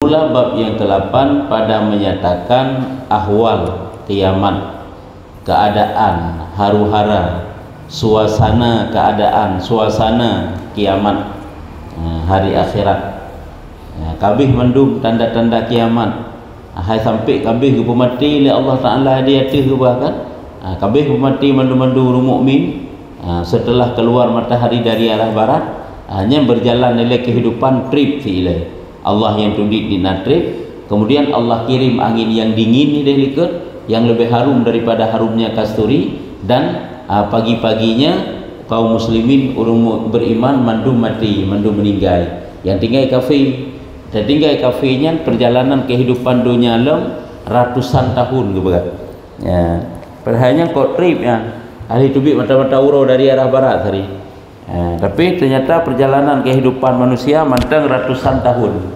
Mula bab yang ke-8 pada menyatakan ahwal kiamat, keadaan, haru-hara, suasana keadaan, suasana kiamat, hari akhirat. Kabih mendung tanda-tanda kiamat. Hai sampai kabih ke mati oleh Allah Taala dia tu bahkan. Kabih mati mandu-mandu mukmin setelah keluar matahari dari arah barat, hanya berjalan oleh kehidupan trip silai. Allah yang tunduk di natrib, kemudian Allah kirim angin yang dingin ni delikut, yang lebih harum daripada harumnya kasturi, dan pagi-paginya kaum muslimin orang beriman mandu mati, mandu meninggal. Yang tinggal kafe, dan tinggal kafenya perjalanan kehidupan dunia alam ratusan tahun ke berat. Ya, perhanya kok trip ya. Ahli tubik mata-mata uro dari arah barat tadi. Tapi ternyata perjalanan kehidupan manusia mantang ratusan tahun.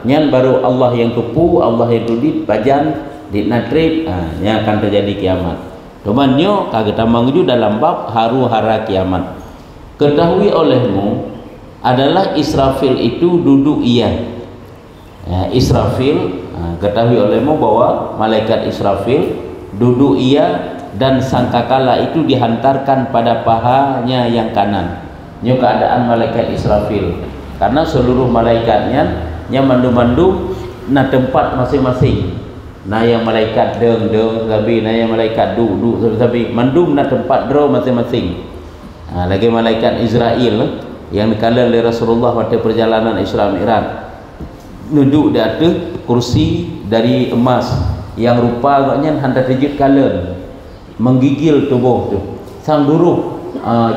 Nyan baru Allah yang tupu, Allah yang tudit pajan di natrib, yang akan terjadi kiamat. Cuman nyo kagak tamang ju dalam bab haru-hara kiamat. Ketahui olehmu adalah Israfil itu duduk ia. Israfil, ketahui olehmu bahwa malaikat Israfil duduk ia, dan sangkakala itu dihantarkan pada pahanya yang kanan. Ini keadaan malaikat Israfil, karena seluruh malaikatnya yang mandu-mandu na tempat masing-masing. Nah yang malaikat deng tapi nah yang malaikat du tapi mandum na tempat dro masing-masing. Lagi malaikat Israel yang dikala oleh Rasulullah pada perjalanan Isra Mi'raj, duduk di atas kursi dari emas yang rupa agaknya hantar tejut kalen, menggigil tubuh tu, sang duruh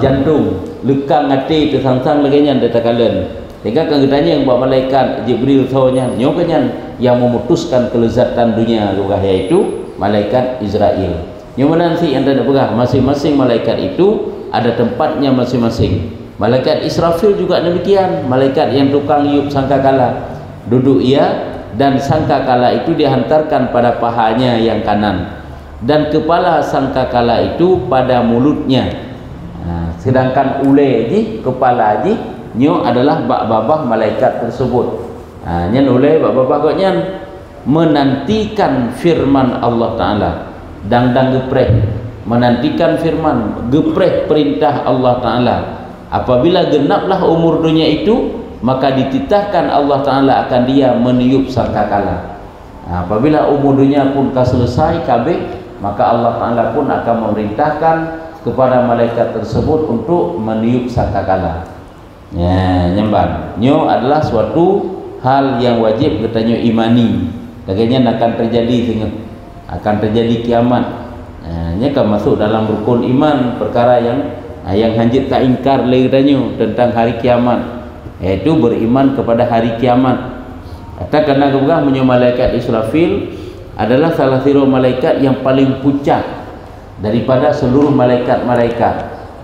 jantung, lekang hati tu sang-sang lagi nya data kalen. Sehingga katanya yang buat malaikat Jibril taunya nyokanya yang memutuskan kelezatan dunia juga, yaitu malaikat Israel. Yang mana sih yang tidak pegah, masing-masing malaikat itu ada tempatnya masing-masing. Malaikat Israfil juga demikian, malaikat yang tukang yub sangkakala, duduk ia, dan sangkakala itu dihantarkan pada pahanya yang kanan, dan kepala sangkakala itu pada mulutnya. Sedangkan ule ji, kepala ji, nyo adalah bak-babah malaikat tersebut. Nyan ule bak-babah goknya menantikan firman Allah Ta'ala, dang gepreh, menantikan firman, gepreh perintah Allah Ta'ala. Apabila genaplah umur dunia itu, maka dititahkan Allah Ta'ala akan dia meniup sangkakala. Apabila umur dunia pun selesai kabeh, maka Allah Ta'ala pun akan memerintahkan kepada malaikat tersebut untuk meniup sangkakala. Nyemban nyo adalah suatu hal yang wajib katanya imani. Bagainya akan terjadi, akan terjadi kiamat. Nya kan masuk dalam rukun iman, perkara yang hanjit tak ingkar lagi katanya tentang hari kiamat, yaitu beriman kepada hari kiamat. Kata kerana kebegah menyo malaikat Israfil adalah salah satu malaikat yang paling pucat daripada seluruh malaikat-malaikat.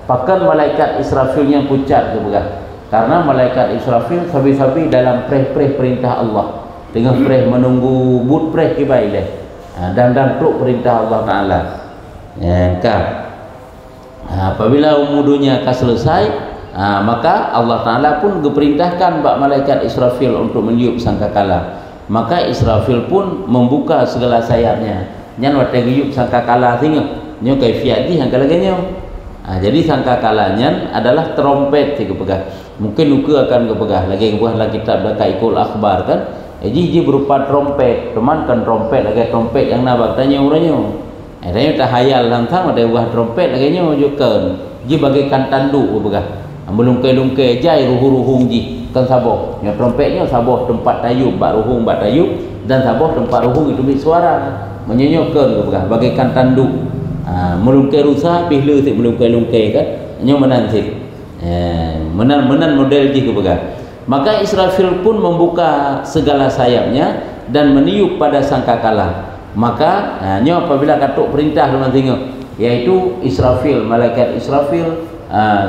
Bahkan malaikat Israfil yang pucat kebegah, karena malaikat Israfil sabi-sabi dalam preh-preh perintah Allah, tengah preh menunggu but preh kibai leh, dan truk perintah Allah Ta'ala. Apabila umur dunia akan selesai, maka Allah Ta'ala pun diperintahkan bak malaikat Israfil untuk meniup sangkakala. Maka Israfil pun membuka segala sayapnya. Nyan wate giup sangkakala tengok nyo kaifiat di hangkalaganya. Jadi sangkakalanya adalah trompet yang kepegah. Mungkin uka akan kepegah lagi buahlah kitab dekat ikul akhbar kan. Jadi berupa trompet, teman kan trompet lagi trompet yang nabak tanya orangnya. Tanya tak hayal lantang ada buah trompet lagi nyo jukan. Ji bagaikan tanduk kepegah. Melungkai-lungkai jai ruhung-ruhung ji kan saboh. Yang trompetnya saboh tempat tayub, bak ruhung bak tayub, dan saboh tempat ruhung itu bersuara menyenyokkan kepegah bagaikan tanduk. Melungkai rusa pihlu sik melungkai-lungkai kan nyo menansik. Menan model ji kepegah. Maka Israfil pun membuka segala sayapnya dan meniup pada sangkakala. Maka nyo apabila katuk perintah teman tengok, yaitu Israfil, malaikat Israfil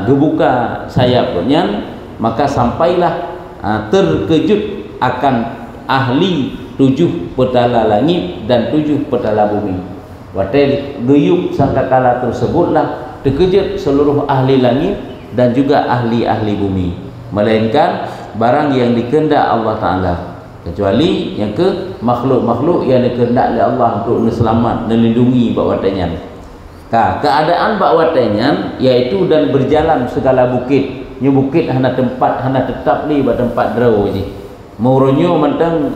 gebuka sayapnya, maka sampailah terkejut akan ahli 7 petala langit dan 7 petala bumi. Watel geyuk sangkakala tersebutlah terkejut seluruh ahli langit dan juga ahli-ahli bumi. Melainkan barang yang dikehendak Allah Ta'ala, kecuali yang ke makhluk-makhluk yang dikehendak oleh Allah untuk selamat, melindungi bak watanya. Keadaan bak watanya iaitu dan berjalan segala bukit. Nya bukit hana tempat hana tetap li bak tempat draw je. Mauronyo mentang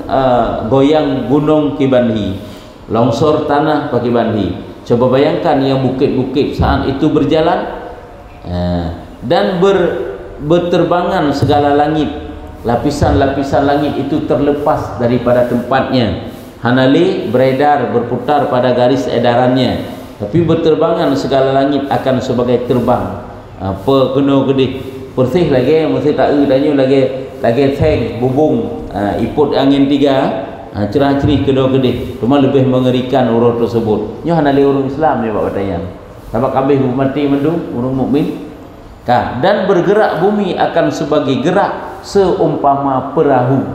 goyang gunung Kibanhi, longsor tanah Pak Kibanhi. Coba bayangkan yang bukit-bukit saat itu berjalan dan berterbangan segala langit. Lapisan-lapisan langit itu terlepas daripada tempatnya. Hanali beredar berputar pada garis edarannya. Tapi berterbangan segala langit akan sebagai terbang. Apa kena gede persih lagi mesti tak danyo lagi seng bubung iput angin tiga cerah-cerih kedua gede. Cuma lebih mengerikan urut tersebut. Nyo hanali orang Islam ni Pak Batayan. Sebab kabeh mati mendu orang mukmin. Dan bergerak bumi akan sebagai gerak seumpama perahu.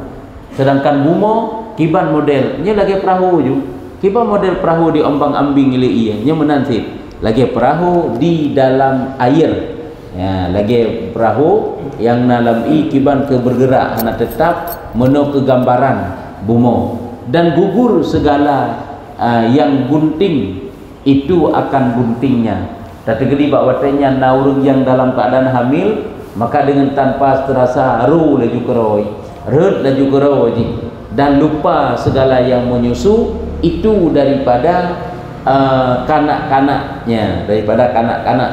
Sedangkan bumo kiban model nya lagi perahu ju. Kiban model perahu di ombang-ambing ile ia nya menansib. Lagi perahu di dalam air. Ya, lagi perahu yang dalam kiban ke bergerak hana tetap meno kegambaran bumo dan gugur segala yang gunting itu akan guntingnya. Tapi gedi bak watenya naurung yang dalam keadaan hamil maka dengan tanpa terasa ru laju keroi red laju keroi dan lupa segala yang menyusu itu daripada kanak-kanaknya, daripada kanak-kanak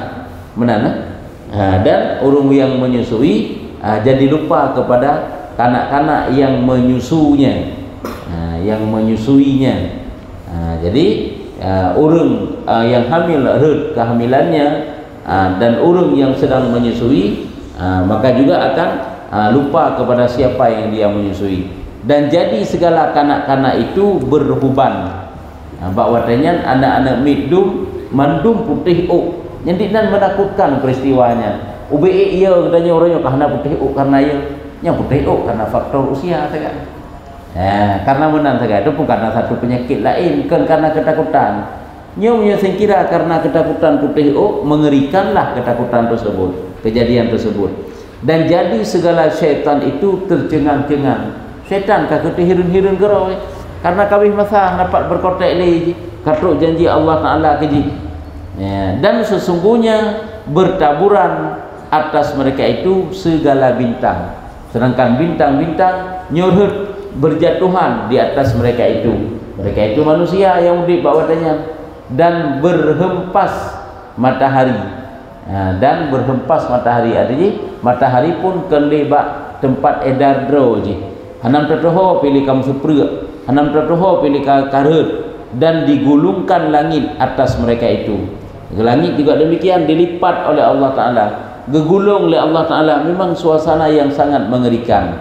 menana. Dan orang yang menyusui jadi lupa kepada kanak-kanak yang menyusunya, yang menyusuinya. Jadi orang yang hamil red kehamilannya dan orang yang sedang menyusui maka juga akan lupa kepada siapa yang dia menyusui. Dan jadi segala kanak-kanak itu berhuban. Bakwatanya anak-anak midum mandum putih yang menakutkan peristiwanya. UBE ia katanya orangnya karena putih karena yang putih karena faktor usia kan. Karena menang saja itu pun karena satu penyakit lain, kan karena ketakutan. Nyonya sengkira karena ketakutan putih mengerikanlah ketakutan tersebut, kejadian tersebut. Dan jadi segala syaitan itu tercengang-cengang. Syaitan kata hirun-hirun geroi karena kawih masa dapat berkotek lagi katruk janji Allah Ta'ala keji. Dan sesungguhnya bertaburan atas mereka itu segala bintang, sedangkan bintang-bintang nyurut berjatuhan di atas mereka itu. Mereka itu manusia yang di bawahnya dan berhempas matahari. Dan berhempas matahari artinya matahari pun kelebak tempat edar draw je. Hanam tertoho pilih kamu seprek, hanam tertoho pilih karut dan digulungkan langit atas mereka itu. Langit juga demikian dilipat oleh Allah Ta'ala, gegulung oleh Allah Ta'ala. Memang suasana yang sangat mengerikan,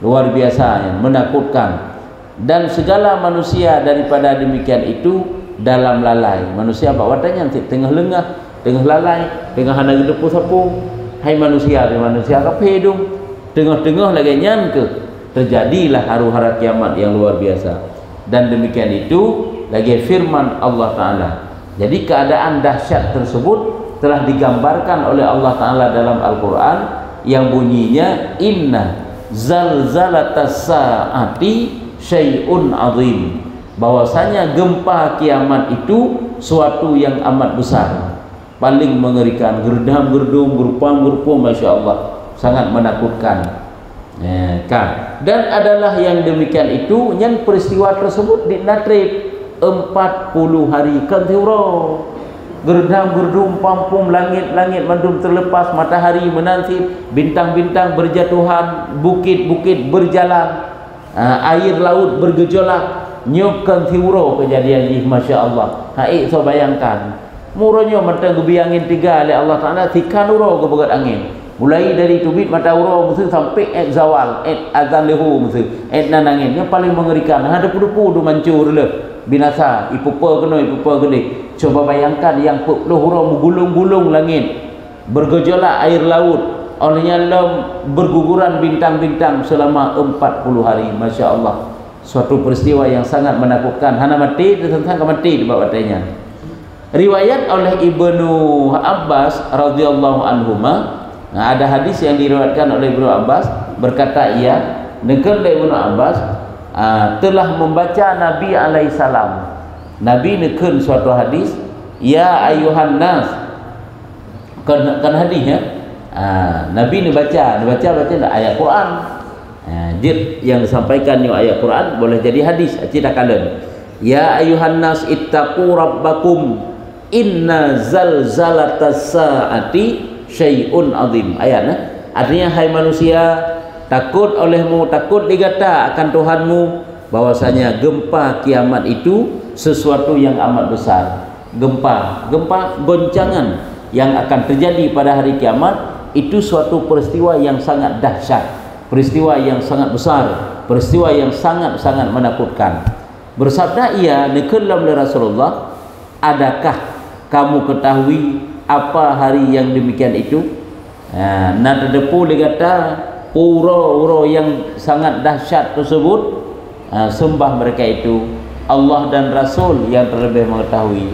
luar biasa, menakutkan. Dan segala manusia daripada demikian itu dalam lalai. Manusia bawatannya tengah lengah, tengah lalai, tengah hana gedepu sapu. Hai manusia kapedung, tengah-tengah lagi nyan ke terjadilah haru-hara kiamat yang luar biasa. Dan demikian itu lagi firman Allah Ta'ala. Jadi keadaan dahsyat tersebut telah digambarkan oleh Allah Ta'ala dalam Al-Quran yang bunyinya inna zalzalatas sa'ati syai'un azim, bahwasanya gempa kiamat itu suatu yang amat besar, paling mengerikan, gerdam-gerdum, gerupam-gerupum, Masya Allah, sangat menakutkan. Dan adalah yang demikian itu yang peristiwa tersebut dinatrib 40 hari kan teuro gerdam-gerdum pampum, langit-langit mendum terlepas, matahari menansib, bintang-bintang berjatuhan, bukit-bukit berjalan, air laut bergejolak, nyukan teuro kejadian ini. Masya Allah. Hai so bayangkan muranya matang gebiangin tiga oleh Allah Ta'ala tikan uro ke begat angin, mulai dari tubit mata uro mesti sampai zawal azan lehu mesti nan angin yang paling mengerikan. Ada pudu-pudu mancur le binasa, ipupa kena ipupa gede. Coba bayangkan yang lohuro menggulung-gulung langit, bergejolak air laut, olehnya berguguran bintang-bintang selama 40 hari. Masya Allah, suatu peristiwa yang sangat menakutkan. Hana mati tentang mati di bawah tanya. Riwayat oleh Ibnu Abbas radhiyallahu anhuma, ada hadis yang diriwayatkan oleh Ibnu Abbas berkata ia negeri dari Ibnu Abbas telah membaca Nabi alaihi salam. Nabi nekun suatu hadis, ya ayuhan nas, kan hadis ya. Nabi ni baca ayat Quran. Jid yang disampaikan ni ayat Quran boleh jadi hadis, tidak kalen. Ya ayuhan nas ittaqu rabbakum inna zalzalatas saati syai'un azim. Ayatnya artinya hai manusia, takut olehmu, takut digata akan Tuhanmu, bahwasanya gempa kiamat itu sesuatu yang amat besar. Gempa goncangan yang akan terjadi pada hari kiamat itu suatu peristiwa yang sangat dahsyat, peristiwa yang sangat besar, peristiwa yang sangat-sangat menakutkan. Bersabda ia nekelam oleh Rasulullah, adakah kamu ketahui apa hari yang demikian itu? Nak terdepu dia kata uro-uro yang sangat dahsyat tersebut, sembah mereka itu Allah dan Rasul yang terlebih mengetahui.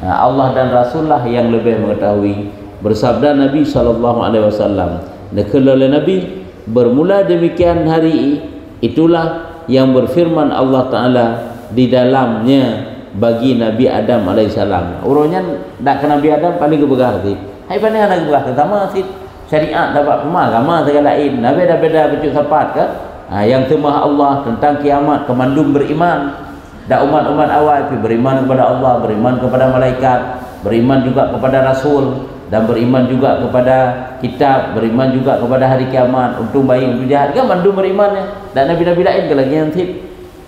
Allah dan Rasulullah yang lebih mengetahui. Bersabda Nabi SAW, nekala oleh Nabi, bermula demikian hari itulah yang berfirman Allah Ta'ala di dalamnya bagi Nabi Adam alaihissalam. Urutnya dak ke Nabi Adam paling gebegah ti. Hai pandai anak gebegah pertama ti syariat dapat pemah agama segala lain. Nabi dah beda becuk sapat ke? Yang temah Allah tentang kiamat kemandum beriman. Dak umat-umat awal beriman kepada Allah, beriman kepada malaikat, beriman juga kepada Rasul, dan beriman juga kepada kitab, beriman juga kepada hari kiamat, untung baik untung jahat. Kan mandum berimannya. Dan nabi-nabi lain ke lagi yang tip.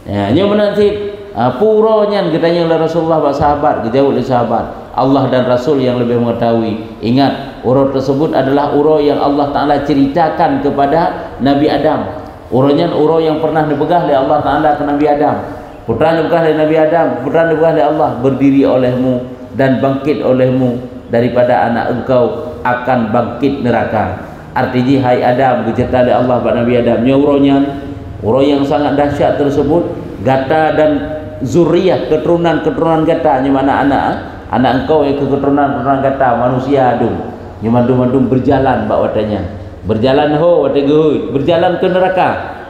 Nya menanti puronya katanya oleh Rasulullah wa sahabat, dijawab oleh sahabat. Allah dan Rasul yang lebih mengetahui. Ingat, urut tersebut adalah urut yang Allah Ta'ala ceritakan kepada Nabi Adam. Urutnya urut yang pernah dibegah oleh Allah Ta'ala ke Nabi Adam. Putra dibegah oleh Nabi Adam, putra dibegah oleh Allah, berdiri olehmu dan bangkit olehmu daripada anak engkau akan bangkit neraka. Artinya hai Adam bercerita oleh Allah kepada Nabi Adam. Nya urut yang sangat dahsyat tersebut, gata dan zuriyah, keturunan gata, nya mana anak engkau yang keturunan gata manusia adum, nya mandum berjalan bak watanya, berjalan berjalan ke neraka.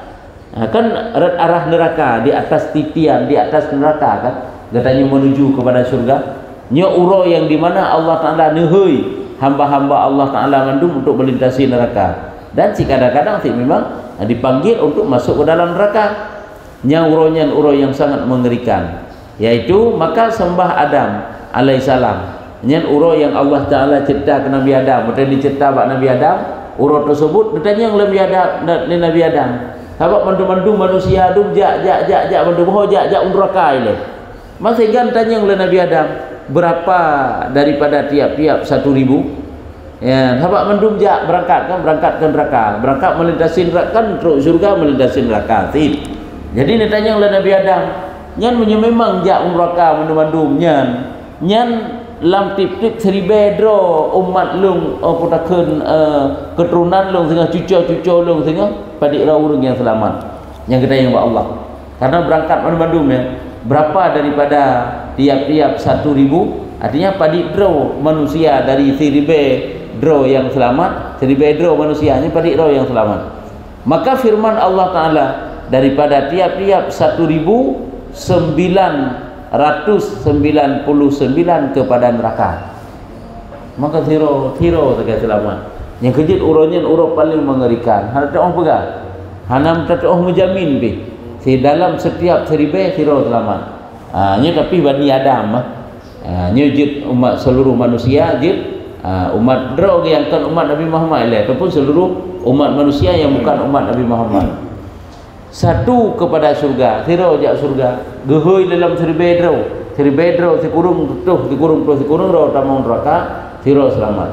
Kan arah neraka di atas titian, di atas neraka kan, katanya menuju kepada surga. Nya uro yang dimana Allah Ta'ala nehoi hamba-hamba Allah Ta'ala mandum untuk melintasi neraka. Dan si kadang-kadang si memang dipanggil untuk masuk ke dalam neraka. Nya uronya uro yang sangat mengerikan, yaitu maka sembah Adam alaihissalam. Nya uro yang Allah Ta'ala cerita ke Nabi Adam, berarti dicerita bak Nabi Adam, uro tersebut bertanya yang Nabi Adam. Habaq mandu-mandu manusia adum jak mandu boh jak neraka ile. Masih kan tanya oleh Nabi Adam, berapa daripada tiap-tiap 1.000? Ya, habaq mandum jak berangkat ke neraka, berangkat melintasi neraka kan terus surga melintasi neraka. Jadi dia tanya oleh Nabi Adam, nyan memang jak neraka mandum nyan lam tip-tip seribedro umat lung putakeun keturunan lung tengah cucu lung tengah padik urang yang selamat. Yang kita yang Allah. Karena berangkat mandum ya. Berapa daripada tiap-tiap 1.000, artinya padik draw manusia dari seribe draw yang selamat, seribe draw manusianya padik draw yang selamat. Maka firman Allah Ta'ala, daripada tiap-tiap 1.999 kepada neraka, maka zero tegak selamat. Yang kejut uronya uro paling mengerikan. Hana tak pegang, hana tak menjamin bi. Si dalam setiap 1.000 zero selamat. Nya tapi Bani Adam, nya jid umat seluruh manusia, jid umat draw yang kan umat Nabi Muhammad ataupun seluruh umat manusia yang bukan umat Nabi Muhammad. Satu kepada surga, zero jak surga. Gehoi dalam 1.000 draw sekurung draw tamang neraka, zero selamat.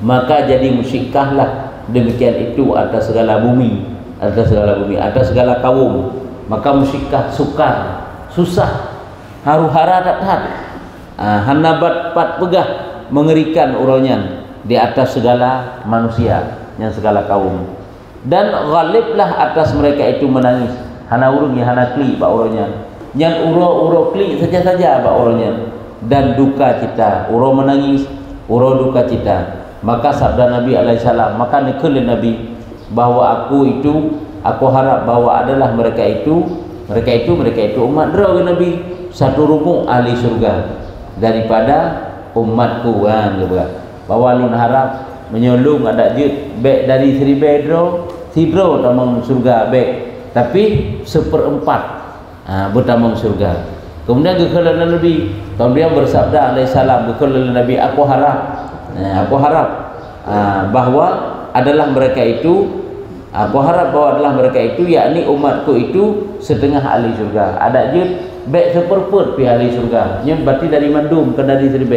Maka jadi musyikkahlah demikian itu atas segala bumi, atas segala kaum. Maka musyikkah sukar, susah, haru-hara tak tahan. Hanabat pat pegah mengerikan uronyan di atas segala manusia yang segala kaum. Dan ghaliblah atas mereka itu menangis. Hana urung ya hana kli ba uronyan. Yang uro kli saja ba uronyan. Dan duka cita, uro menangis, uro duka cita. Maka sabda Nabi alaihissalam, maka nikul Nabi, bahwa aku harap bahwa adalah mereka itu umat dera Nabi, satu rumpuk ahli surga daripada umatku kan, bahwa lun harap menyolong ada jut baik dari seribu dera sidro tamang surga baik, tapi seperempat bertamang surga. Kemudian kekalahan Nabi, kemudian bersabda alaihissalam kekalahan Nabi, aku harap bahwa adalah mereka itu, yakni umatku itu setengah ahli surga. Ada je baik seperempat pi ahli surga. Nya berarti dari mandum ke dari seribu.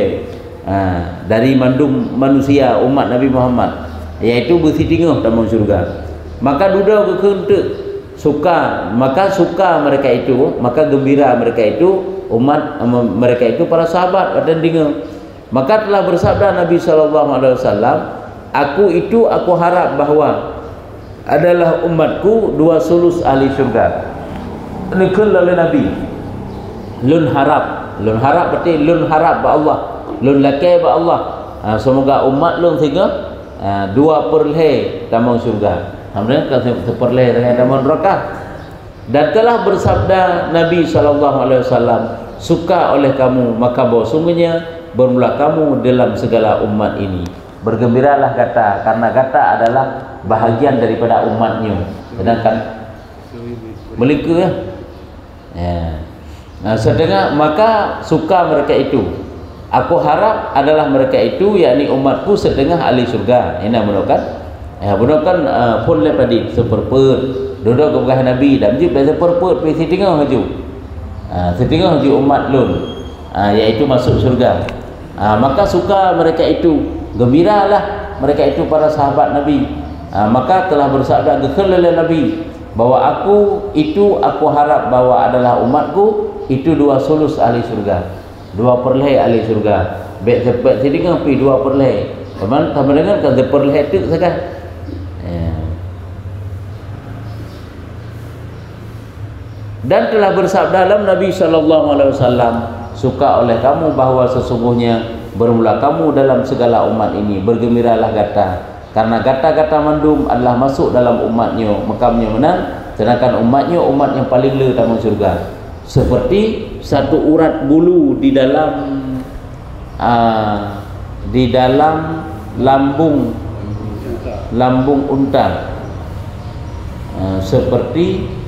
Dari mandum manusia umat Nabi Muhammad, iaitu bersih tinggal tamang surga. Maka duda kekentuk suka mereka itu, maka gembira mereka itu, umat mereka itu para sahabat dan dengar. Maka telah bersabda Nabi SAW, aku harap bahwa adalah umatku 2/3 ahli surga. Nikul oleh Nabi. Lun harap berarti lun harap ba Allah, lun lakai ba Allah. Semoga umat lun sehingga 2/3 tamang surga. Kemudian seperleh dengan tamang neraka. Dan telah bersabda Nabi SAW, suka oleh kamu maka bahwa sungguhnya bermula kamu dalam segala umat ini. Bergembiralah kata, karena kata adalah bahagian daripada umatnya. Sedangkan melika sedangkan maka suka mereka itu. Aku harap adalah mereka itu, yakni umatku setengah ahli surga. Ini menurutkan pun lepas di seperempat duduk ke bekas Nabi dan dia seperempat pergi setengah haju umat lun, iaitu masuk surga. Maka suka mereka itu, gembiralah mereka itu para sahabat Nabi. Maka telah bersabda gekhalal Nabi bahwa aku harap bahwa adalah umatku itu 2/3 ahli surga, 2/3 ahli surga. Baik cepat setengah pi 2/3. Sama dengan kan 2/3 itu saja. Dan telah bersabda dalam Nabi SAW, suka oleh kamu bahwa sesungguhnya bermula kamu dalam segala umat ini, bergembiralah gata, karena gata-gata mandum adalah masuk dalam umatnya, makamnya menang, sedangkan umatnya umat yang paling le dalam surga, seperti satu urat bulu di dalam lambung unta, seperti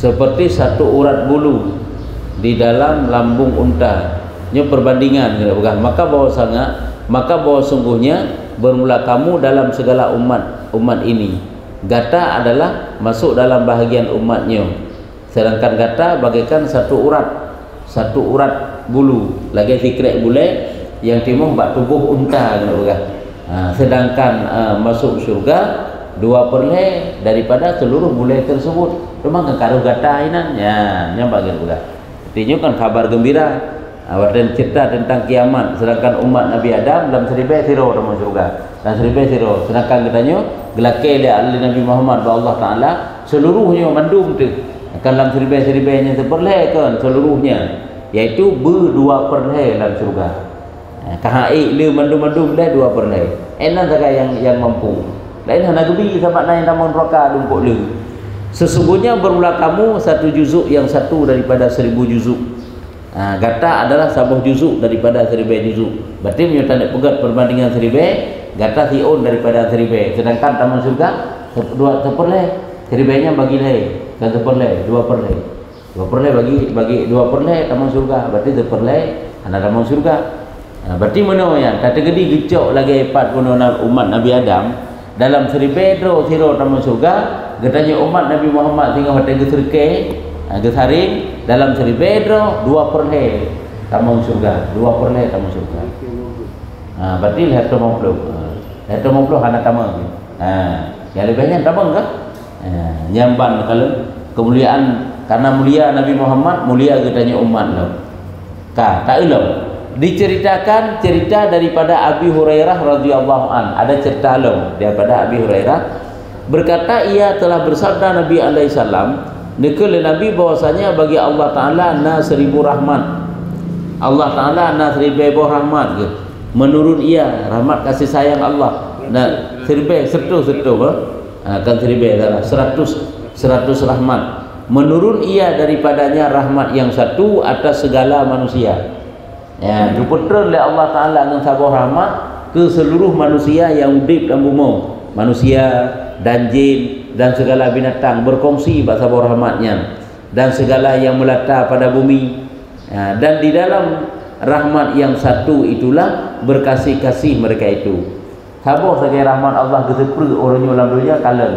satu urat bulu di dalam lambung unta. Ini perbandingan, maka bahwa sungguhnya bermula kamu dalam segala umat ini. Gata adalah masuk dalam bahagian umatnya, sedangkan gata bagaikan satu urat bulu lagi sikrek bule yang timur bak tubuh unta. Sedangkan masuk surga 2/3 daripada seluruh bule tersebut. Memang kekaruh gata inan yang bagian pula. Artinya kan kabar gembira, dan cerita tentang kiamat. Sedangkan umat Nabi Adam dalam 1000 siro dalam surga, dan 1000 siro. Sedangkan katanya gelakai dia ahli Nabi Muhammad bahwa Allah Taala seluruhnya mandum tu akan dalam 1000 nya seperleh kan seluruhnya, yaitu 2/3 dalam surga. Kahai le mandum dah 2/3. Enak saja yang mampu. Lain hana gebi sahabat lain tamon neraka dumpuk le. Sesungguhnya bermula kamu satu juzuk yang satu daripada 1000 juzuk. Gata adalah sabuh juzuk daripada 1000 juzuk. Berarti menyatakan pegat perbandingan 1000, gata siun daripada 1000. Sedangkan taman surga 2/3. 1000-nya bagi leh, kan 2/3. 2/3 bagi 2/3 taman surga. Berarti 1/3 anak taman surga. Berarti mana yang kata gedi gecok lagi 40 umat Nabi Adam dalam 1000 siro taman surga. Katanya umat Nabi Muhammad tinggal hotel gesaring dalam 1000 2/3 taman surga, 2/3 taman surga. Berarti 150 anak taman. Yang lebihnya taman kan? Nyamban kalau kemuliaan, karena mulia Nabi Muhammad, mulia katanya umat lo. Tak ilmu. Diceritakan cerita daripada Abi Hurairah radhiyallahu an. Ada cerita lo daripada Abi Hurairah. Berkata ia telah bersabda Nabi alaihissalam, nikul Nabi bahwasanya bagi Allah Taala na 1000 rahmat. Allah Taala na 1000 rahmat ke. Menurun ia rahmat kasih sayang Allah. seribu sertu kan seribu adalah 100 rahmat. Menurun ia daripadanya rahmat yang satu atas segala manusia. Ya, diputer oleh Allah Taala dengan sebuah rahmat ke seluruh manusia yang hidup dalam bumi, manusia dan jin dan segala binatang berkongsi sebuah rahmatnya, dan segala yang melata pada bumi. Ya, dan di dalam rahmat yang satu itulah berkasih-kasih mereka itu. Sabar sebagai rahmat Allah keseper orangnya dalam dunia kala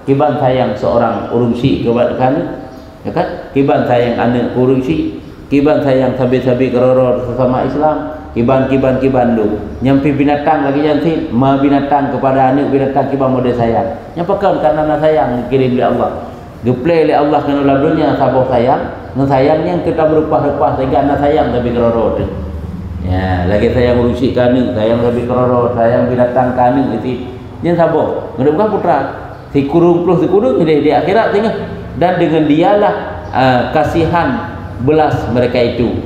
kiban sayang seorang urungsi kebakan, ya kan? Kiban sayang anak urungsi, kiban sayang sabi-sabi keroro sesama Islam, kiban lu nyampi binatang lagi jantin ma binatang kepada anak binatang kiban mode sayang nyapakan karena sayang dikirim oleh Allah, diplay oleh Allah kana dalam dunia sabar sayang. Sayangnya kita berupah-upah sehingga anak sayang tapi keroro tu. Ya, lagi sayang urusi kanu, sayang tapi keroro, sayang binatang kanu itu. Yang sabar. Ngene bukan putra. Si kurung plus si kurung di akhirat tengah. Dan dengan dialah kasihan belas mereka itu.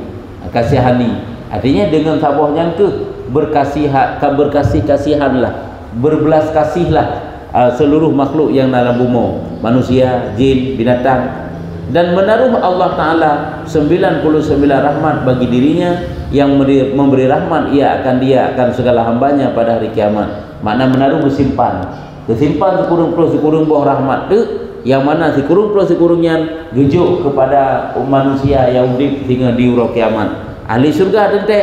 Kasihani. Artinya dengan sabarnya ke berkasih-kasihanlah, berbelas kasihlah seluruh makhluk yang dalam bumi, manusia, jin, binatang. Dan menaruh Allah Ta'ala 99 rahmat bagi dirinya, yang memberi rahmat ia akan segala hambanya pada hari kiamat. Makna menaruh bersimpan sekurung buah rahmat tu, yang mana sekurung sekurungnya gejuk kepada manusia yang hidup hingga di hari kiamat, ahli surga tentu.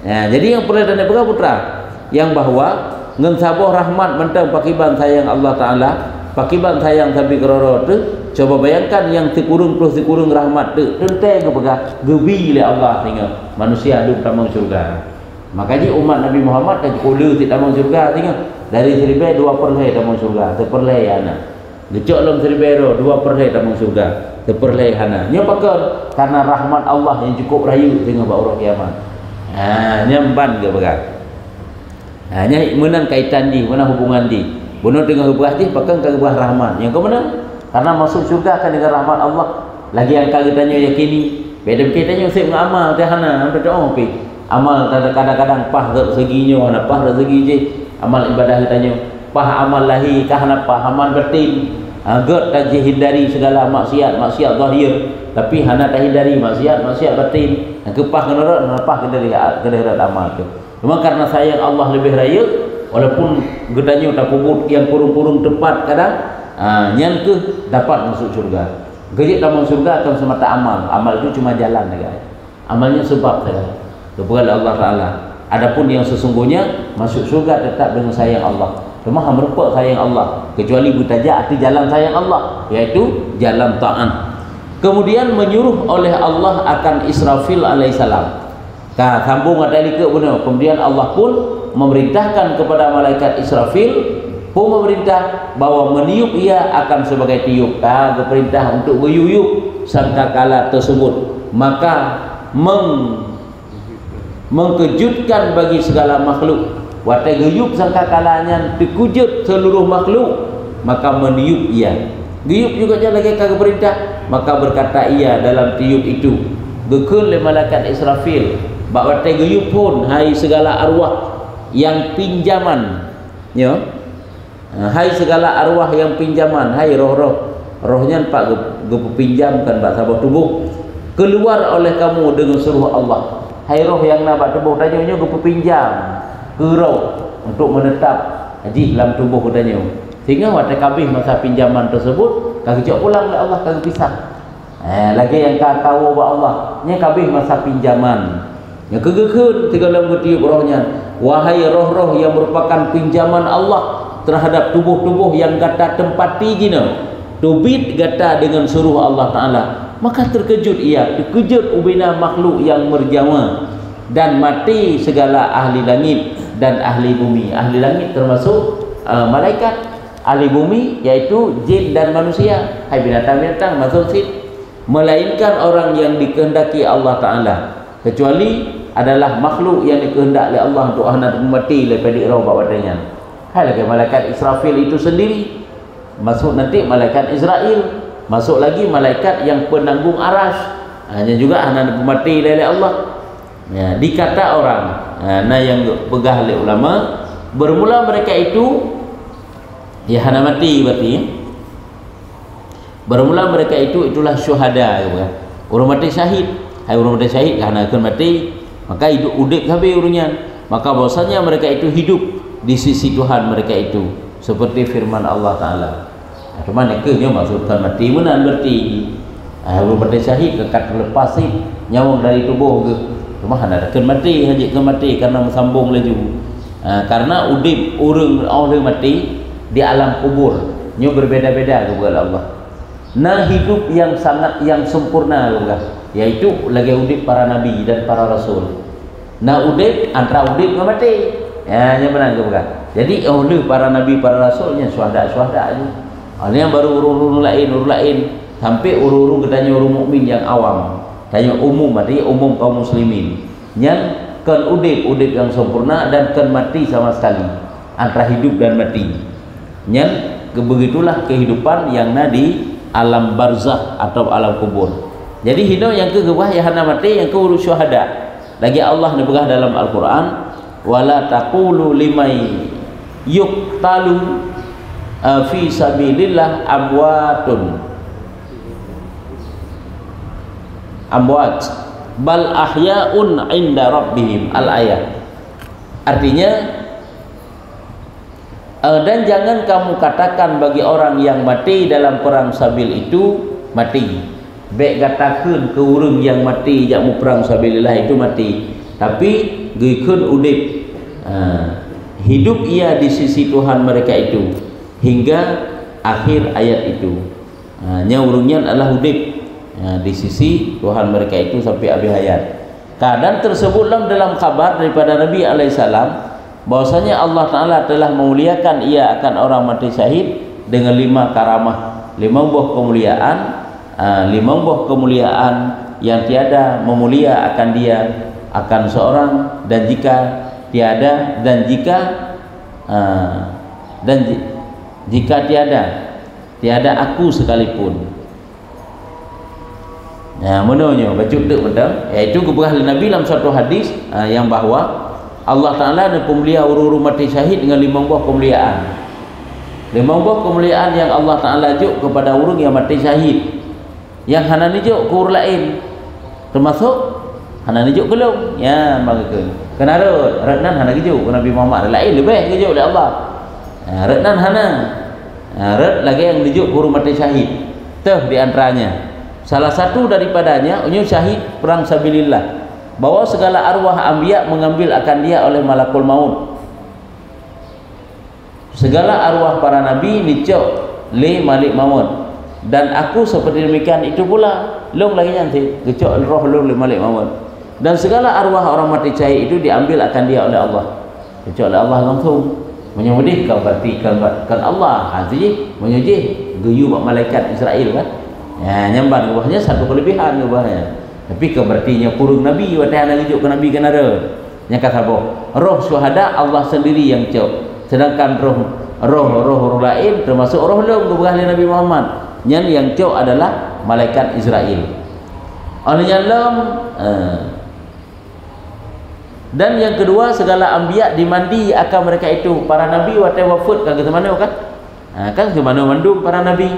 Ya, jadi yang perlu dan putra yang bahwa ngen sabuh rahmat mentang pakiban sayang Allah Ta'ala, pakiban sayang tapi keroro tu. Coba bayangkan yang sekurung rahmat tu tentai ke pegah gebi oleh Allah sehingga manusia hidup dalam syurga. Makanya umat Nabi Muhammad kan kula di dalam syurga sehingga dari 1/2 dalam syurga, 1/2 anak. Gecok dalam 1/2 2/2 dalam syurga, 1/2 anak. Nya pakar karena rahmat Allah yang cukup rayu sehingga baru kiamat. Nyamban ke pegah. Nya menan kaitan di, mana hubungan di. Benar dengan hubungan di pakang ke buah rahmat. Yang ke mana? Karena masuk syurga akan dengan rahmat Allah. Lagi yang kali tanya yakini, beda kita tanya usik mengamal teh hana sampai doa pi. Amal kadang-kadang pah seginya, hana pah segi je. Amal ibadah tanya, pah amal lahi kahana pah amal batin. God tak hindari segala maksiat zahir, tapi hana tak hindari maksiat batin. Kepah kena pah kendari amal tu. Cuma karena sayang Allah lebih raya, walaupun gedanya tak puput yang kurung-kurung tepat kadang yang ke dapat masuk surga. Gejek dalam surga akan semata amal. Amal itu cuma jalan saja. Amalnya sebab saja. Kepada Allah Taala. Adapun yang sesungguhnya masuk surga tetap dengan sayang Allah. Cuma merupakan sayang Allah. Kecuali butaja arti jalan sayang Allah, yaitu jalan taat. Kemudian menyuruh oleh Allah akan Israfil alaihissalam. Sambung ada ke benar. Kemudian Allah pun memerintahkan kepada malaikat Israfil pun memerintah bahawa meniup ia akan sebagai tiup. Perintah untuk meyuyup sangkakala tersebut, maka mengkejutkan bagi segala makhluk. Watai geyup sangkakalanya dikujut seluruh makhluk, maka meniup ia. Geyup juga dia lagi kagak perintah, maka berkata ia dalam tiup itu, gekul le malaikat Israfil, bahawa watai geyup pun hai segala arwah yang pinjaman, ya. Hai segala arwah yang pinjaman, hai rohnya pak pinjamkan bak sabah tubuh, keluar oleh kamu dengan suruh Allah. Hai roh yang nak tubuh tanya gue pinjam ke roh untuk menetap haji dalam tubuh tanya. Sehingga waktu kabih masa pinjaman tersebut kagak pulang oleh Allah, kagak pisah. Lagi yang kau tahu bahwa Allah nya kabih masa pinjaman. Yang kegekeun tiga dalam tiup rohnya. Wahai roh-roh yang merupakan pinjaman Allah terhadap tubuh-tubuh yang kata tempati gina, tubit kata dengan suruh Allah Ta'ala, maka terkejut ia, terkejut ubina makhluk yang merjama, dan mati segala ahli langit dan ahli bumi. Ahli langit termasuk malaikat, ahli bumi yaitu jin dan manusia, hai binatang-binatang masuk situ, melainkan orang yang dikehendaki Allah Ta'ala, kecuali adalah makhluk yang dikehendaki oleh Allah untuk hendak mati daripada roh bawadanya. Hai lagi malaikat Israfil itu sendiri, masuk nanti malaikat Israel, masuk lagi malaikat yang penanggung aras, hanya juga anak mati oleh Allah. Ya, dikata orang, nah yang pegah oleh ulama, bermula mereka itu Ya hana mati berarti ya. Bermula mereka itulah syuhada ya. Orang mati syahid, hai orang mati syahid karena akan mati, maka hidup udip habis urunnya. Maka bahwasanya mereka itu hidup di sisi Tuhan mereka itu seperti firman Allah Taala. Cuma neknya maksudkan mati menan berarti orang mati syahid kekat lepas ni nyawa dari tubuh ke. Cuma hana akan mati haji ke mati karena sambung laju. Karena udip orang mati di alam kubur nyo berbeda-beda kepada Allah. Nah hidup yang sangat yang sempurna juga, yaitu lagi udip para nabi dan para rasul. Nah udip antara udip dengan mati, ya yang benar juga. Jadi oleh para nabi para rasulnya syuhada aja. Ini yang baru urung lain sampai urung gedanya urung mukmin yang awam, tanya umum berarti umum kaum muslimin. Yang kan udip yang sempurna dan kan mati sama sekali antara hidup dan mati. Yang begitulah kehidupan yang di alam barzakh atau alam kubur. Jadi hidup yang kegewah ya hana mati, yang keurus syuhada. Lagi Allah nebegah dalam Al-Qur'an, wala taqulu limay yuqtalu fi sabilillah amwat bal ahya'un 'inda rabbihim al-ayat. Artinya dan jangan kamu katakan bagi orang yang mati dalam perang sabil itu mati. Baik katakan ke urang yang mati jak mu perang sabilillah itu mati. Tapi geukun udip. Hidup ia di sisi Tuhan mereka itu hingga akhir ayat itu. Nya urungnya adalah udip di sisi Tuhan mereka itu sampai akhir hayat. Keadaan tersebutlah dalam kabar daripada Nabi alaihissalam bahwasanya Allah Ta'ala telah memuliakan ia akan orang mati syahid dengan 5 karamah, 5 buah kemuliaan, 5 buah kemuliaan yang tiada memulia akan dia akan seorang, dan jika tiada tiada aku sekalipun. Nah, menurutnya baca tu betul, iaitu keberah Nabi dalam satu hadis yang bahawa Allah Ta'ala ada pemulia urung mati syahid dengan 5 buah kemuliaan. 5 buah kemuliaan yang Allah Ta'ala juk kepada urung yang mati syahid. Yang hana ni juk ke urung lain. Termasuk hana ni juk gelung. Ya, bagaimana? Kenapa? Retnan hana juk ke Nabi Muhammad. Lain lebih juk oleh Allah. Retnan hana. Ret lagi yang dijuk ke urung mati syahid. Tuh di antaranya. Salah satu daripadanya unyu syahid perang sabilillah. Bahwa segala arwah anbiya mengambil akan dia oleh malakul maut. Segala arwah para nabi nicok le malik maut. Dan aku seperti demikian itu pula. Long lagi nanti gecok roh long le malik maut. Dan segala arwah orang mati syahid itu diambil akan dia oleh Allah. Gecok oleh Allah langsung. Menyembelih kau berarti kan Allah. Hati menyembelih geyu malaikat Israel kan. Ya nyamban ubahnya satu kelebihan ubahnya. Tapi keberartinya kurung Nabi watahana hidup ke Nabi kan ada. Yang kata roh syuhada Allah sendiri yang cok. Sedangkan roh lain termasuk roh long keberhali Nabi Muhammad. Yang cok adalah malaikat Israel. Olehnya dan yang kedua segala anbiya dimandi akan mereka itu. Para nabi watah wafat kan ke mana kan? Kan ke mana mandum para nabi.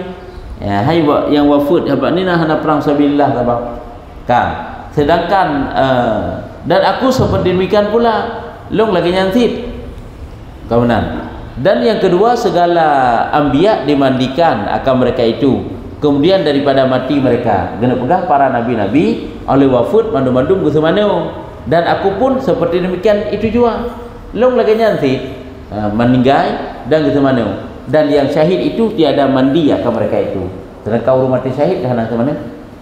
Ya hai yang wafat habaq ni nah hana perang sabilillah sabab. Kan sedangkan dan aku seperti demikian pula long lagi nyantit kawanan. Dan yang kedua segala anbiya dimandikan akan mereka itu kemudian daripada mati mereka kena pegah para nabi-nabi oleh wafat mandum-mandum ke semana. Dan aku pun seperti demikian itu juga long lagi nyantit meninggal dan ke semana. Dan yang syahid itu tiada mandi akan mereka itu. Sedangkan orang mati syahid hana ke mana?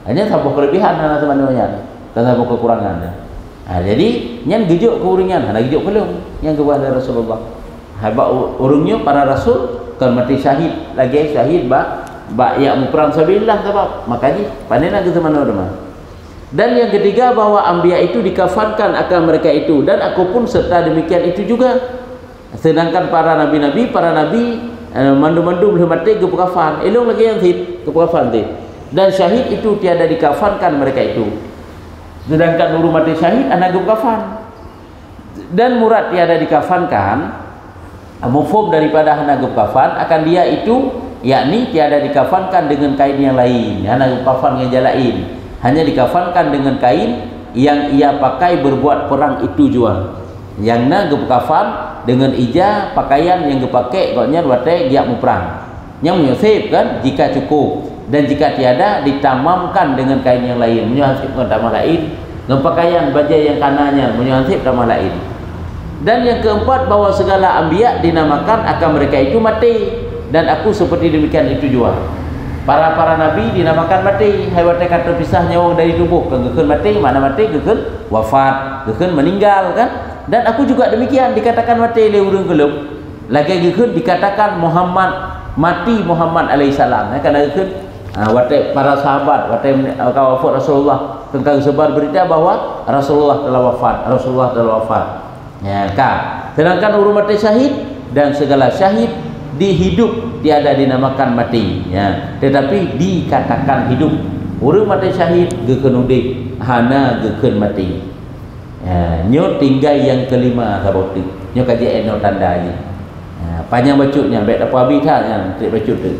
Hanya sampai kelebihan hana sebenarnya dan sampai kekurangan. Jadi yang gejuk ke uringan hana gejuk belum yang kepada Rasulullah. Habaq urungnya para rasul kan mati syahid lagi syahid ba yang perang sabilillah sebab makanya panena ke mana dah. Dan yang ketiga bahwa anbiya itu dikafankan akan mereka itu dan aku pun serta demikian itu juga. Sedangkan para nabi mandu-mandu belum mati ke kafan. Elong lagi yang hit ke kafan tu. Dan syahid itu tiada dikafankan mereka itu. Sedangkan nuru mati syahid anak kafan. Dan murad tiada dikafankan mafhum daripada hana kafan akan dia itu yakni tiada dikafankan dengan kain yang lain. Hana kafan dengan jalan lain, hanya dikafankan dengan kain yang ia pakai berbuat perang itu jua. Yang na kafan dengan ija pakaian yang dipakai koknya buatnya dia mau perang. Yang menyusip kan jika cukup, dan jika tiada ditamamkan dengan kain yang lain. Menyusipkan tambah lain dengan pakaian baju yang kanannya menyusip tambah lain. Dan yang keempat, bahwa segala anbiya dinamakan akan mereka itu mati, dan aku seperti demikian itu jua. Para nabi dinamakan mati. Haiwatnya kata pisah nyawa dari tubuh. Gekeun mati, mana mati? Gekeun wafat, gekeun meninggal kan. Dan aku juga demikian dikatakan mati oleh urang gelap. Lagi gekeun dikatakan Muhammad mati, Muhammad alaihissalam. Karena gekeun watai para sahabat, watai wafat Rasulullah, tentang sebar berita bahwa Rasulullah telah wafat, Rasulullah telah wafat. Ya kan. Sedangkan urang mati syahid, dan segala syahid di hidup tiada dinamakan mati, ya, tetapi dikatakan hidup. Urang mati syahid gekeun udik, hana gekeun mati. Ya, nyo tinggal yang kelima sabot tu. Nyo kaji eno tanda ni. Ya, panjang bacutnya, baik apa habis yang trik bacut tu.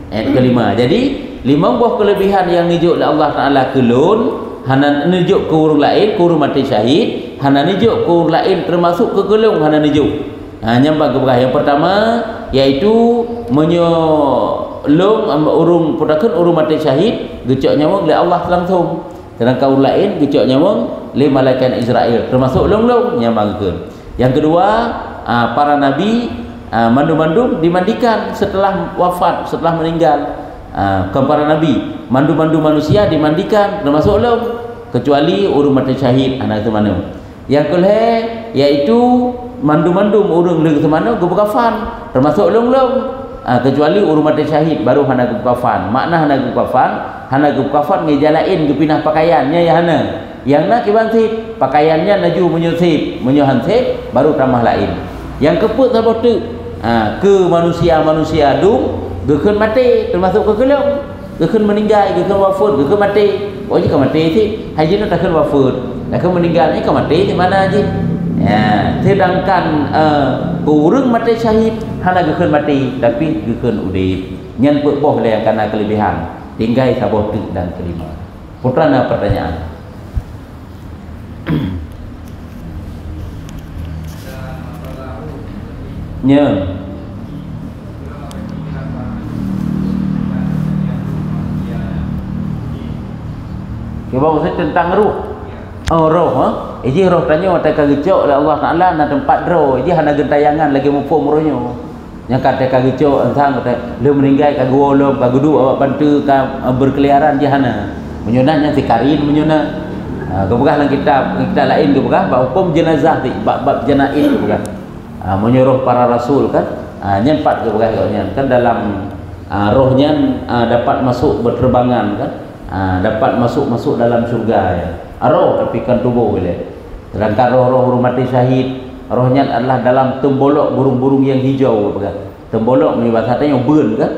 Ayat kelima. Jadi 5 buah kelebihan yang nijuk oleh Allah Taala kelun, hana nijuk ke urang lain, ke urang mati syahid, hana nijuk ke urang lain termasuk ke kelung hana nijuk. Nyambang keberkah yang pertama iaitu menyolong urung putakeun urung mati syahid gecok nyamung oleh Allah langsung. Sedangkan urang lain gecok nyamung oleh malaikat Israel termasuk ulung-ulung nyambangkeun. Yang kedua, para nabi mandu-mandu dimandikan setelah wafat, setelah meninggal. Para nabi mandu-mandu manusia dimandikan termasuk ulung, kecuali urung mati syahid anak itu mana. Yang kedua yaitu mandu-mandum urang leuh semana gebukafan termasuk ulung-ulung, kecuali urang mati syahid baru hana gebukafan. Makna hana gebukafan ngejalain gepinah pakaiannya ya hana. Yang nak kibansip pakaiannya naju menyusip, menyuhansip baru tambah lain. Yang keput sabot tu ke manusia dung gekeun mati termasuk ke kelung, gekeun meninggal, gekeun wafat, gekeun mati. Oh jika mati si hajina takkan wafat, takkan meninggal ni ke mati di mana aja. Ya, sedangkan urang mati syahid hana gekeun mati tapi gekeun udip. Nyen boh le yang kana kelebihan. Tinggal sabot tu dan kelima. Putrana pertanyaan. Nya. Coba usah tentang ruh. Oh roh, Iji roh tanya wata kagecok oleh Allah Taala na tempat roh. Iji hana gentayangan lagi mufum rohnya. Yang kata kagecok entang kata le meninggal kagolom kagudu awak bantu ka berkeliaran je hana. Menyunahnya si karin menyunah. Kebegah dalam kita lain kebegah bab hukum jenazah ti bab jenaiz kebegah. Menyuruh para rasul kan. Nyempat kebegah kan dalam rohnya dapat masuk berterbangan kan. Dapat masuk dalam surga ya. Roh tapi kan tubuh boleh. Sedangkan roh-roh mati syahid, rohnya adalah dalam tembolok burung-burung yang hijau kan. Tembolok ni bahasanya burn kan.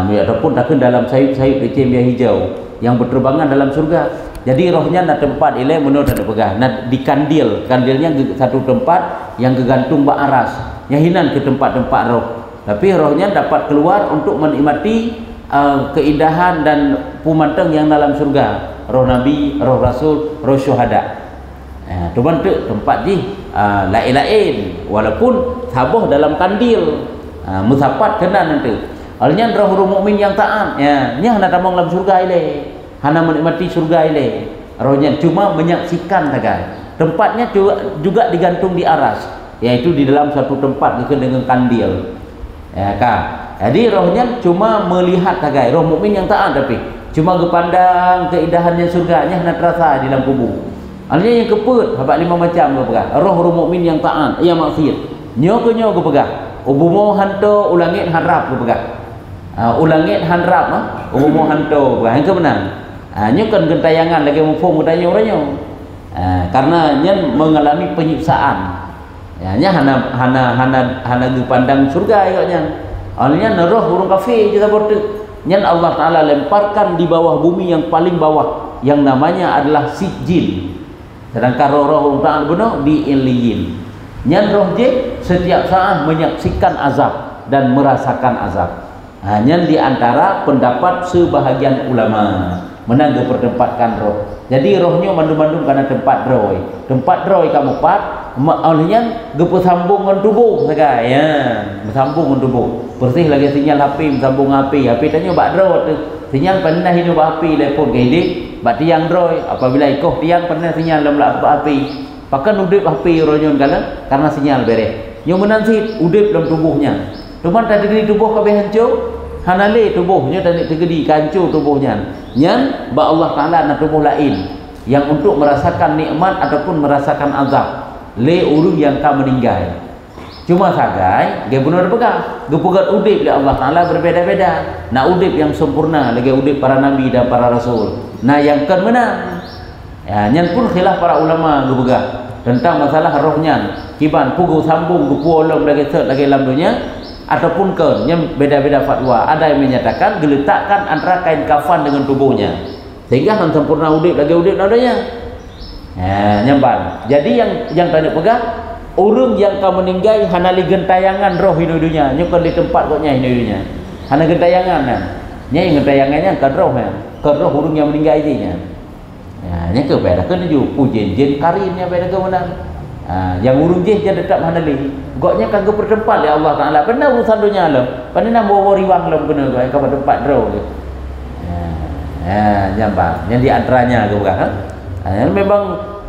Ataupun takkan dalam sayup-sayup kecil yang hijau yang berterbangan dalam surga. Jadi rohnya nak tempat ile menurut ada pegah. Nak di kandil, kandilnya satu tempat yang kegantung bak aras. Yang hinan ke tempat-tempat roh. Tapi rohnya dapat keluar untuk menikmati keindahan dan pemantang yang dalam surga. Roh Nabi, roh Rasul, roh syuhada. Tu bantu tempat ni lain-lain walaupun sabuh dalam kandil. Musapat kena nanti. Alnya roh mukmin yang taat ya, nya hana tamang dalam surga ile. Hana menikmati surga ile. Rohnya cuma menyaksikan saja. Tempatnya juga digantung di aras, yaitu di dalam satu tempat dengan kandil. Ya kan? Jadi rohnya cuma melihat saja. Roh mukmin yang taat tapi cuma kepandang keindahannya surganya hana terasa di dalam kubur. Artinya yang keput, habaq 5 macam ke pegah. Roh mukmin yang taat, yang maksiat. Nyo ke pegah. Ubumo hanto ulangit harap ke pegah. Ulangit hanrap ubumo hanto pegah. Yang ke benar. Nyo kan gentayangan lagi mufum tanya orangnya. Karena nya mengalami penyiksaan. Ya nya hana dipandang surga ikatnya. Artinya roh urang kafir je sabot. Nya Allah Taala lemparkan di bawah bumi yang paling bawah yang namanya adalah sijil. Sedangkan roh-roh orang taat benar di illiyin. Nyan roh je setiap saat menyaksikan azab dan merasakan azab. Hanya di antara pendapat sebahagian ulama menang perdempatkan roh. Jadi rohnya mandum-mandum karena tempat roh. Tempat roh kamu pat, olehnya gepu sambung dengan tubuh saja ya, bersambung dengan tubuh. Bersih lagi sinyal HP bersambung HP. HP tanya bak roh tu. Sinyal pernah hidup HP telepon ke hidup, bak tiang roh. Apabila ikoh tiang pernah sinyal dalam HP. Pakan udip HP rohnya karena sinyal beres. Yang menansit udip dalam tubuhnya. Cuma tak tergedi tubuh kabeh hancur, hanale tubuhnya tak tergedi hancur tubuhnya. Yang ba Allah Taala nak tubuh lain yang untuk merasakan nikmat ataupun merasakan azab. Le urung yang ka meninggal. Cuma sagai dia benar pegang. Dia pegang udip di Allah Taala berbeza-beza. Nak udip yang sempurna lagi udip para nabi dan para rasul. Nah yang kan menang. Ya, yang pun khilaf para ulama dia pegang tentang masalah rohnya. Kiban pugu sambung gupu olam lagi set lagi dalam dunia. Ataupun yang beda-beda fatwa. Ada yang menyatakan geletakkan antara kain kafan dengan tubuhnya sehingga akan sempurna udip lagi udip nadanya. Nyamban. Jadi yang tadi pegang orang yang kau meninggal hanali gentayangan roh hidup-hidupnya nyukan di tempat koknya hidup-hidupnya hana gentayangan kan yang gentayangannya kan roh kan roh orang yang meninggal ini nya ke beda kan ju pujen jen karinnya beda ke mana. Yang urung je dia tetap hanali goknya kan ke pertempat ya Allah Taala pernah urusan dunia alam pernah nak bawa riwang alam benar ke tempat roh ke nyambang yang di antaranya ke bukan memang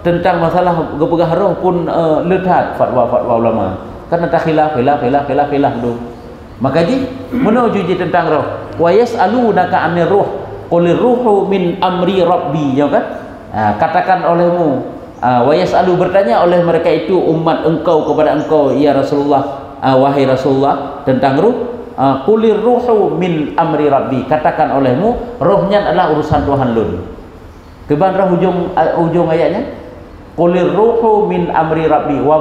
tentang masalah gepegah roh pun ledat fatwa-fatwa ulama karena tak khilaf tu maka ji menuju je tentang roh wa yasalunaka anir ruh qulir ruhu min amri rabbi ya kan katakan olehmu wa yasalu bertanya oleh mereka itu umat engkau kepada engkau ya Rasulullah wahai Rasulullah tentang ruh qulir ruhu min amri rabbi katakan olehmu rohnya adalah urusan Tuhan lun keban roh ujung ayatnya qulir ruhu min amri rabbi wa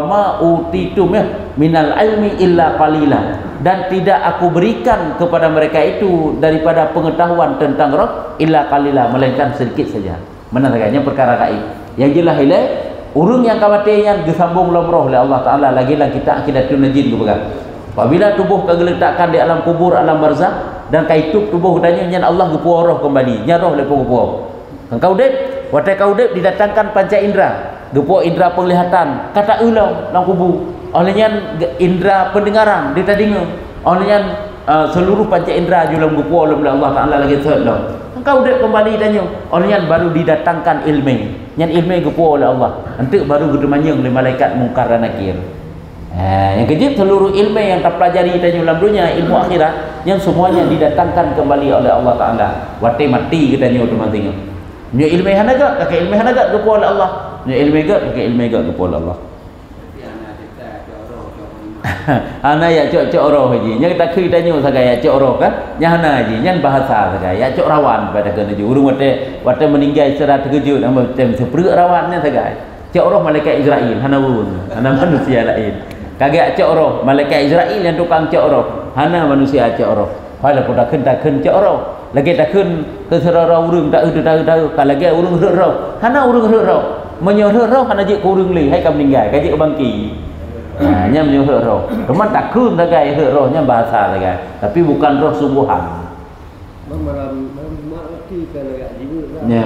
ma utitum minal ilmi illa qalila dan tidak aku berikan kepada mereka itu daripada pengetahuan tentang roh illa qalila melainkan sedikit saja. Mana saganya perkara gaib yang jelas hilai urung yang khawatirnya disambung dalam roh oleh Allah Taala lagi kita akidatun najin ke pegang. Apabila tubuh kegeletakkan di alam kubur alam barzakh dan kaituk tubuh tanya nyan Allah gepuah roh kembali nya roh lepo gepuah engkau dek watai kau dek didatangkan panca indera gepuah indera penglihatan kata ulang dalam kubur olehnya indera pendengaran ditadinga olehnya seluruh panca indera julang gepuah oleh Allah Taala lagi sedang engkau dek kembali tanya olehnya baru didatangkan ilmu yang ilmu gepuah oleh Allah nanti baru gedemanyang oleh malaikat mungkar dan nakir. Yang kejip seluruh ilmu yang tak pelajari tanya dalam dunia ilmu akhirat yang semuanya didatangkan kembali oleh Allah Taala wate mati kita tanya otomatik nya ilmu hanaga kakek ilmu hanaga gepuah oleh Allah nya ilmu gak kakek ilmu gak gepuah oleh Allah ana ya cok roh haji nya kita kui tanya sagaya cok roh kan nya hana haji nya bahasa sagaya cok rawan pada kena ju urung wate meninggal secara terkejut nama tem seprek rawannya sagaya cok roh malaikat Israel hana urun hana manusia lain kagak cok roh malaikat Israel yang tukang cok roh hana manusia cok roh hala pun dah kena cok roh lagi tak kun ke serara urung tak tahu kalau lagi urung roh hana urung roh menyoh roh hana je urung li hai kam meninggal kaji ke bangki nya menyoh roh cuma tak kun sagai rohnya bahasa sagai tapi bukan roh sungguhan ya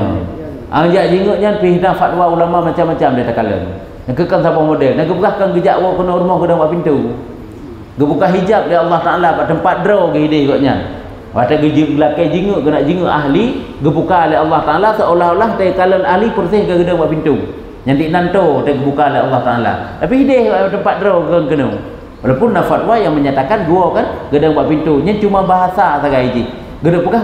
ajak jinguknya pihna fatwa ulama macam-macam dia takalan yang kekal siapa model nak gebukahkan gejak wa kena rumah kena buat pintu gebuka hijab dia Allah Taala pada tempat draw ke ide koknya wata gejik belakang jinguk kena jinguk ahli gebuka oleh Allah Taala seolah-olah tai kalan ahli persih ke gedang buat pintu yang di nanto tai gebuka oleh Allah Taala tapi ide tempat draw kena walaupun fatwa yang menyatakan gua kan gedang buat pintu nya cuma bahasa sagai ji gedang pegah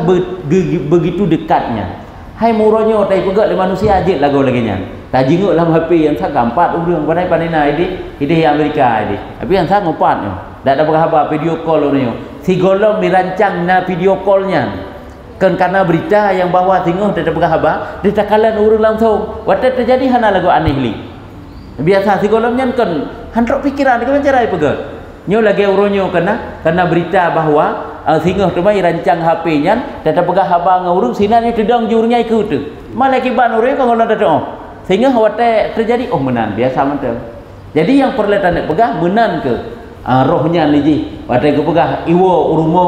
begitu dekatnya hai muronyo tai pegat le manusia ajit lagu lagi nya tak jinguk dalam HP yang sak gampat urang pandai na ide Amerika ini tapi yang sak ngopatnya dak ada berapa video call ni si golong dirancang na video callnya kan karena berita yang bawa tengok tak ada berapa dia takalan urang langsung waktu terjadi hana lagu aneh li biasa si golongnya kan hantrok pikiran dia cara pegat nyo lagi uronyo kena berita bahawa singoh tu mai rancang HP-nya tak ada pegang haba ngurung sinan ni tedang jurnya ikut tu malah kiban urang kau ngolah dak sehingga waktu terjadi menan biasa mentang Jadi yang perlu tanda pegah menan ke rohnya ni ji. Pada ke pegah iwa urumo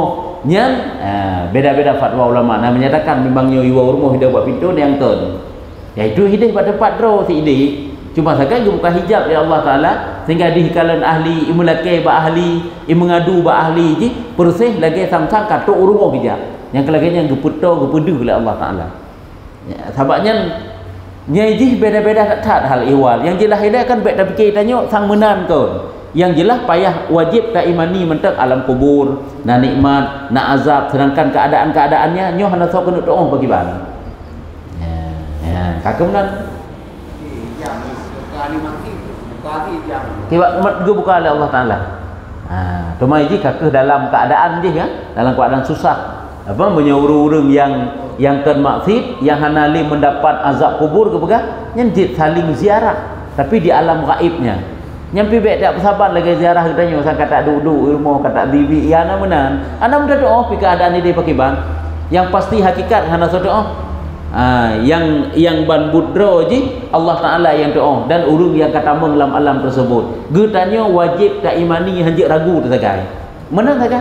nyan beda-beda fatwa ulama. Nah menyatakan memangnya iwa urumo hidup buat pintu ni yang ton. Iaitu hidup pada tempat roh si ide. Cuma saja dia buka hijab ya Allah Taala sehingga dihikalan ahli imulakai ba ahli imengadu ba ahli ji persih lagi sang-sang katuk urumo hijab. Yang kelaganya geputo gepedu oleh Allah Taala. Ya, sebabnya nyai beda-beda tak hal ihwal. Yang jelas ini akan baik tak fikir tanya sang menan kau. Yang jelas payah wajib ka imani mentek alam kubur, na nikmat, na azab, sedangkan keadaan-keadaannya nyoh hana sok kena doa bagi bang. Ya, kakak menan. Kibat umat juga buka oleh Allah Taala. Tumai ji kakak dalam keadaan je kan, dalam keadaan susah. Apa menyuruh orang yang termaksud yang hanali mendapat azab kubur ke pegah nyenjit saling ziarah tapi di alam gaibnya nyampi baik tak bersabar lagi ziarah katanya sang kata duduk ilmu kata bibi ya ana menan ana mudah doa pi keadaan ini pakai bang yang pasti hakikat hana so doa yang ban budro ji Allah Taala yang doa dan urung yang kata dalam alam tersebut getanya wajib tak imani hanjik ragu tersagai menang saja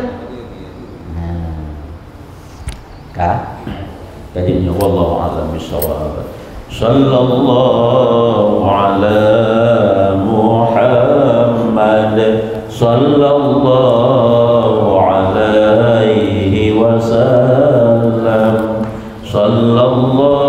kajinya wallahu a'lam bishawab. Sallallahu ala Muhammad sallallahu alaihi wasallam sallallahu